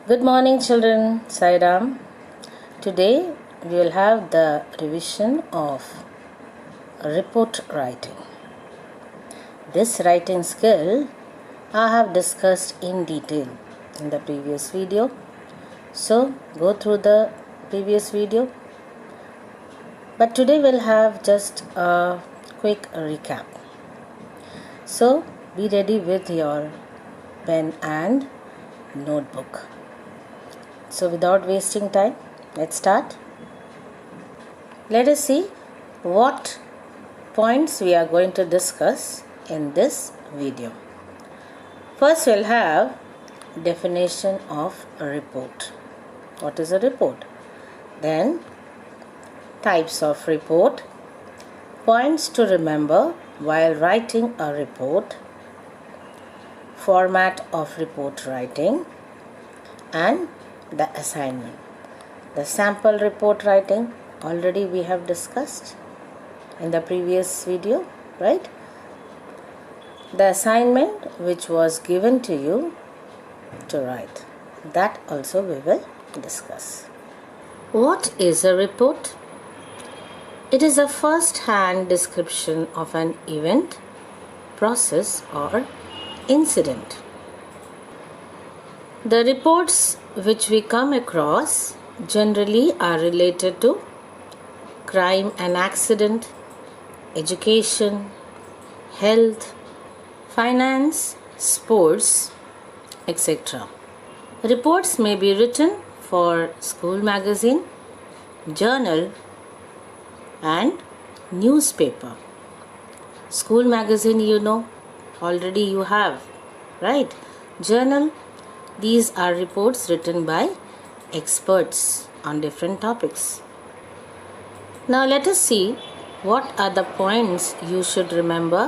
Good morning, children. Sairam. Today we will have the revision of report writing. This writing skill I have discussed in detail in the previous video. So go through the previous video. But today we'll have just a quick recap. So be ready with your pen and notebook. So without wasting time, let's start. Let us see what points we are going to discuss in this video. First, we'll have definition of a report. What is a report? Then types of report, points to remember while writing a report, format of report writing, and the assignment. The sample report writing already we have discussed in the previous video, right? The assignment which was given to you to write, that also we will discuss. What is a report? It is a first-hand description of an event, process, or incident. The reports which we come across generally are related to crime and accident, education, health, finance, sports, etc. Reports may be written for school magazine, journal, and newspaper. School magazine, already you have, right? Journal, these are reports written by experts on different topics. Now let us see what are the points you should remember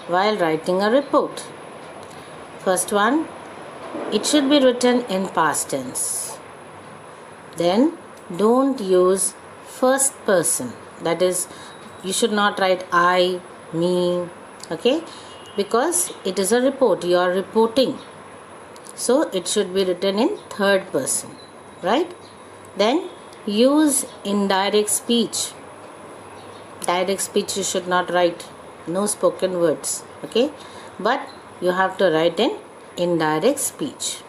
while writing a report. First one, it should be written in past tense. Then don't use first person. That is, you should not write I, me, okay? Because it is a report, you are reporting. So it should be written in third person, right? Then use indirect speech. Direct speech you should not write, no spoken words, okay? But you have to write in indirect speech.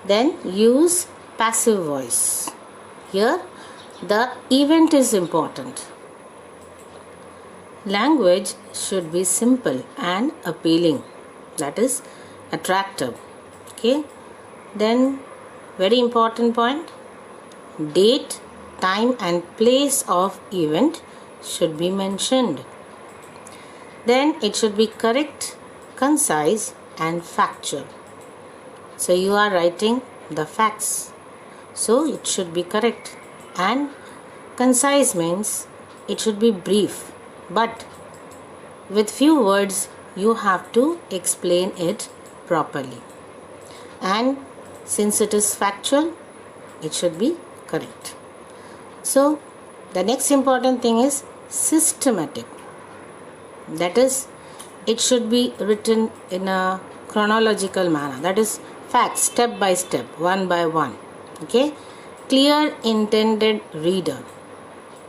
Then use passive voice. Here the event is important. Language should be simple and appealing, that is attractive, okay? Then very important point, date, time and place of event should be mentioned. Then it should be correct, concise and factual. So you are writing the facts, so it should be correct. And concise means it should be brief, but with few words you have to explain it properly. And since it is factual, it should be correct. So the next important thing is systematic. That is, it should be written in a chronological manner. That is, facts step by step, one by one, okay? Clear intended reader.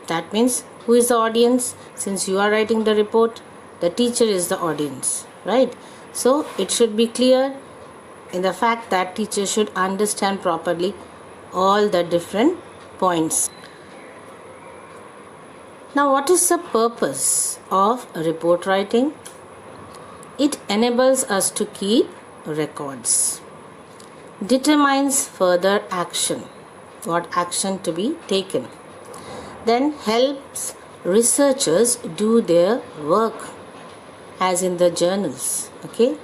That means who is the audience? Since you are writing the report, the teacher is the audience, right? So it should be clear in the fact that teacher should understand properly all the different points. Now, what is the purpose of report writing? It enables us to keep records, determines further action, what action to be taken, then helps researchers do their work as in the journals, okay?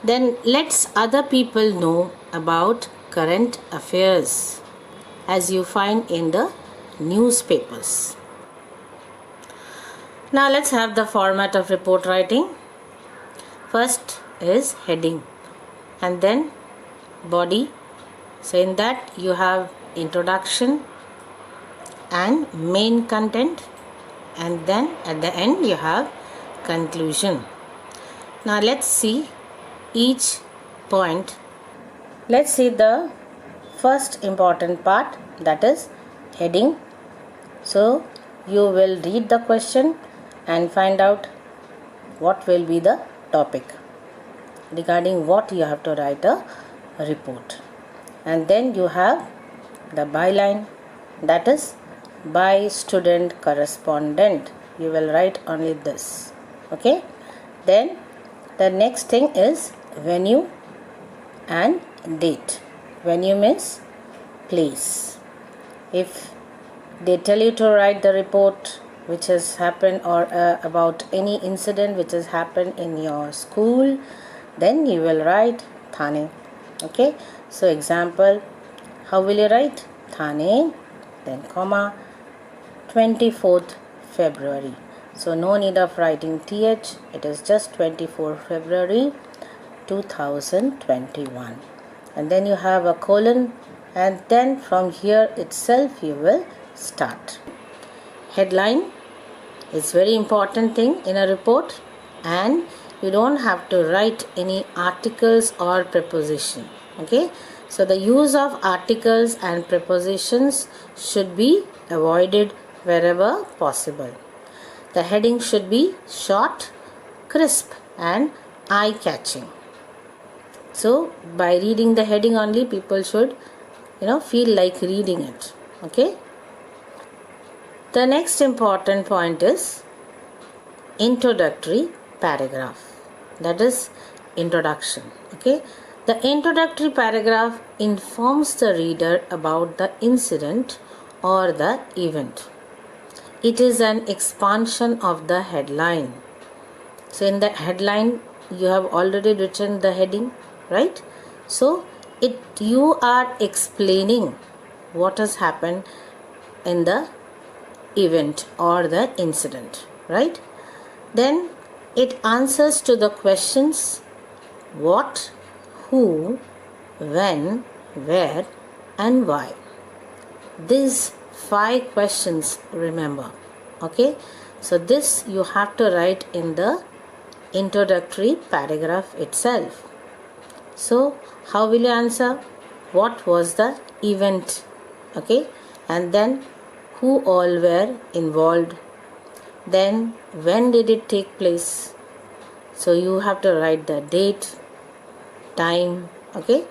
Then lets other people know about current affairs as you find in the newspapers. Now let's have the format of report writing. First is heading and then body. So in that you have introduction and main content, and then at the end you have conclusion. Now let's see each point Let's see the first important part, that is heading. So you will read the question and find out what will be the topic regarding what you have to write a report. And then you have the byline, that is by student correspondent. You will write only this. Okay. Then the next thing is venue and date. Venue means place. If they tell you to write the report which has happened or about any incident which has happened in your school, then you will write Thane. Okay. So example, how will you write? Thane, then comma, 24th February. So no need of writing th, it is just 24 February 2021. And then you have a colon, and then from here itself you will start. Headline is very important thing in a report, and you don't have to write any articles or preposition. Okay. So the use of articles and prepositions should be avoided wherever possible. The heading should be short, crisp and eye-catching. So by reading the heading only, people should feel like reading it. Okay. The next important point is introductory paragraph, that is introduction. Okay. The introductory paragraph informs the reader about the incident or the event. It is an expansion of the headline. So in the headline you have already written the heading, right? So you are explaining what has happened in the event or the incident, right? Then it answers to the questions what, who, when, where and why. These 5 questions, remember. Okay. So this you have to write in the introductory paragraph itself. So how will you answer? What was the event? Okay. And then who all were involved? Then when did it take place? So you have to write the date, time. Okay.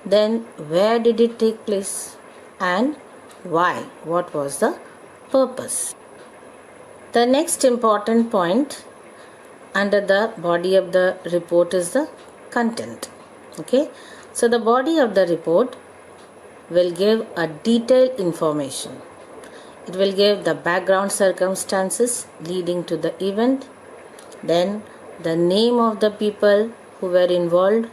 Then where did it take place and why? What was the purpose? The next important point under the body of the report is the content. Okay. So the body of the report will give a detailed information. It will give the background circumstances leading to the event, then the name of the people who were involved.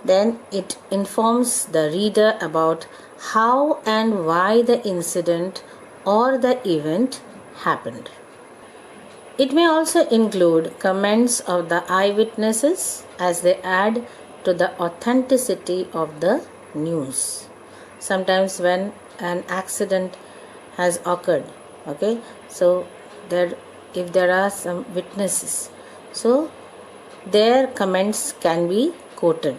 Then it informs the reader about how and why the incident or the event happened. It may also include comments of the eyewitnesses as they add to the authenticity of the news. Sometimes when an accident has occurred, okay, so if there are some witnesses, so their comments can be quoted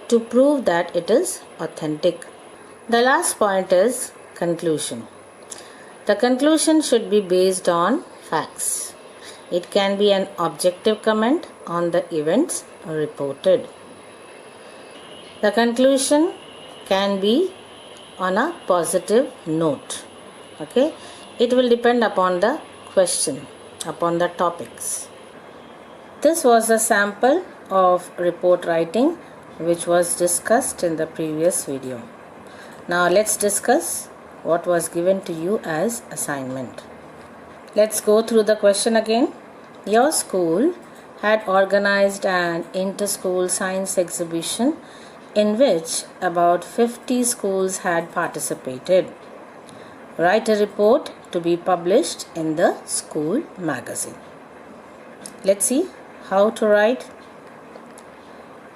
to prove that it is authentic. The last point is conclusion. The conclusion should be based on facts. It can be an objective comment on the events reported. The conclusion can be on a positive note. Okay, it will depend upon the question, upon the topics. This was a sample of report writing which was discussed in the previous video. Now let's discuss what was given to you as assignment. Let's go through the question again. Your school had organized an inter-school science exhibition in which about 50 schools had participated. Write a report to be published in the school magazine. Let's see how to write.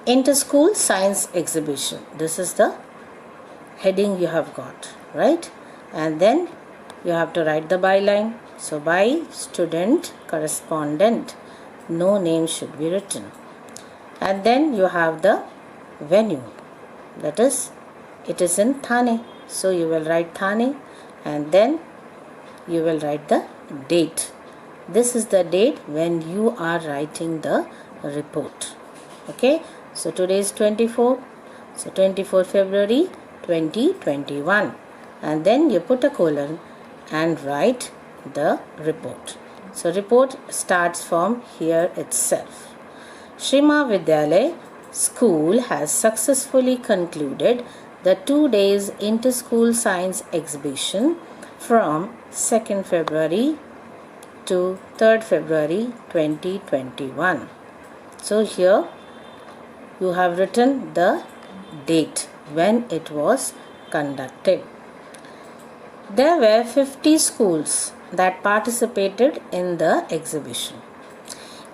Inter-school science exhibition. This is the heading you have got, right? And then you have to write the byline. So by student correspondent, no name should be written. And then you have the venue. That is, it is in Thane. So you will write Thane and then you will write the date. This is the date when you are writing the report. Okay, so today is 24th. So 24 February 2021. And then you put a colon and write the report. So report starts from here itself. Shri Ma Vidyalaya School has successfully concluded the 2 days inter-school science exhibition from 2nd February to 3rd February 2021. So here you have written the date when it was conducted. There were 50 schools that participated in the exhibition.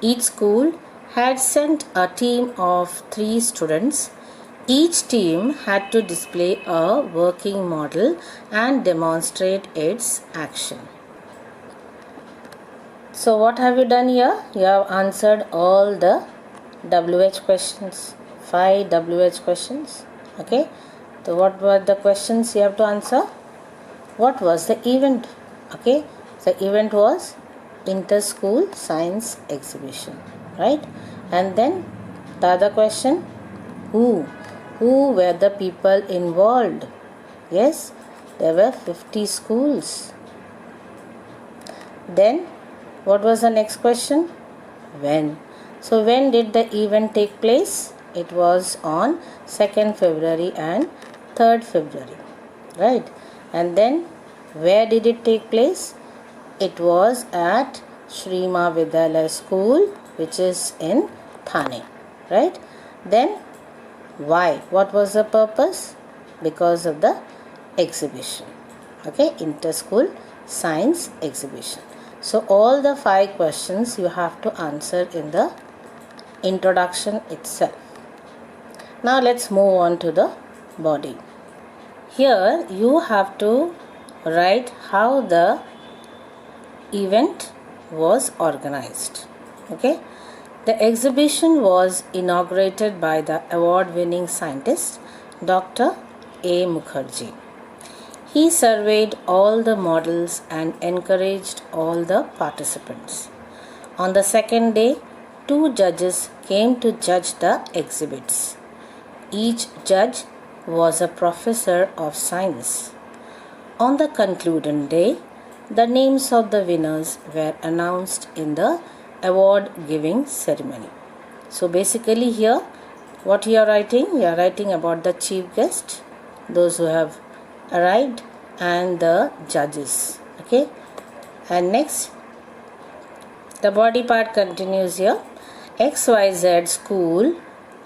Each school had sent a team of 3 students. Each team had to display a working model and demonstrate its action. So what have you done here? You have answered all the WH questions, 5 WH questions. Okay. So what were the questions you have to answer? What was the event? Okay. The event was inter-school science exhibition, right? And then the other question, who were the people involved? Yes, there were 50 schools. Then what was the next question? When? So when did the event take place? It was on 2nd February and 3rd February, right? And then where did it take place? It was at Shri Ma Vidyalaya School, which is in Thane, right? Then why? What was the purpose? Because of the exhibition. Okay, inter-school science exhibition. So all the 5 questions you have to answer in the introduction itself. Now let's move on to the body. Here you have to write how the event was organized. Okay. The exhibition was inaugurated by the award-winning scientist Dr. A. Mukherjee. He surveyed all the models and encouraged all the participants. On the second day, 2 judges came to judge the exhibits. Each judge was a professor of science. On the concluding day, the names of the winners were announced in the award giving ceremony. So basically here what you are writing? You are writing about the chief guest, those who have arrived, and the judges. Okay. And next, the body part continues here. XYZ school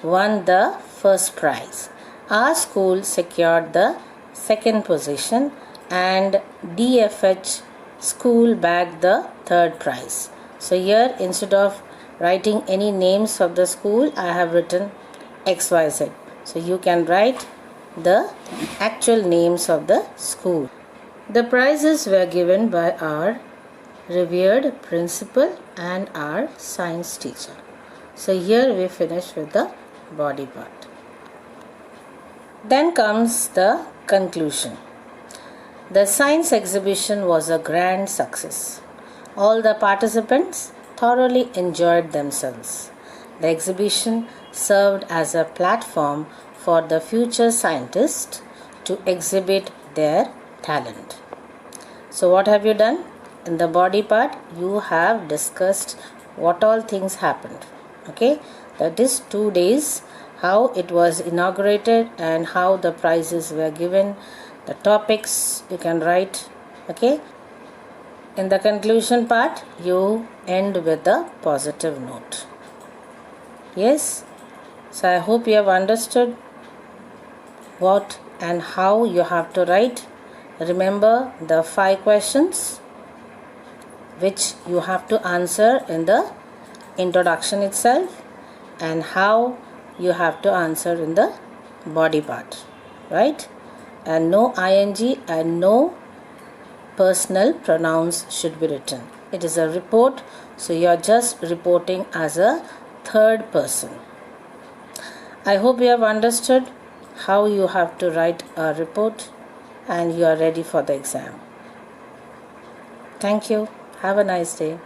won the first prize. Our school secured the second position and DFH school bagged the third prize. So here instead of writing any names of the school, I have written XYZ. So you can write the actual names of the school. The prizes were given by our revered principal and our science teacher. So here we finish with the body part. Then comes the conclusion. The science exhibition was a grand success. All the participants thoroughly enjoyed themselves. The exhibition served as a platform for the future scientists to exhibit their talent. So what have you done? In the body part, you have discussed what all things happened. Okay, that is 2 days, how it was inaugurated and how the prizes were given, the topics you can write. Okay, in the conclusion part, you end with a positive note. Yes, so I hope you have understood what and how you have to write. Remember the 5 questions which you have to answer in the introduction itself, and how you have to answer in the body part, right? And no ing and no personal pronouns should be written. It is a report, so you are just reporting as a third person. I hope you have understood how you have to write a report, and you are ready for the exam. Thank you. Have a nice day.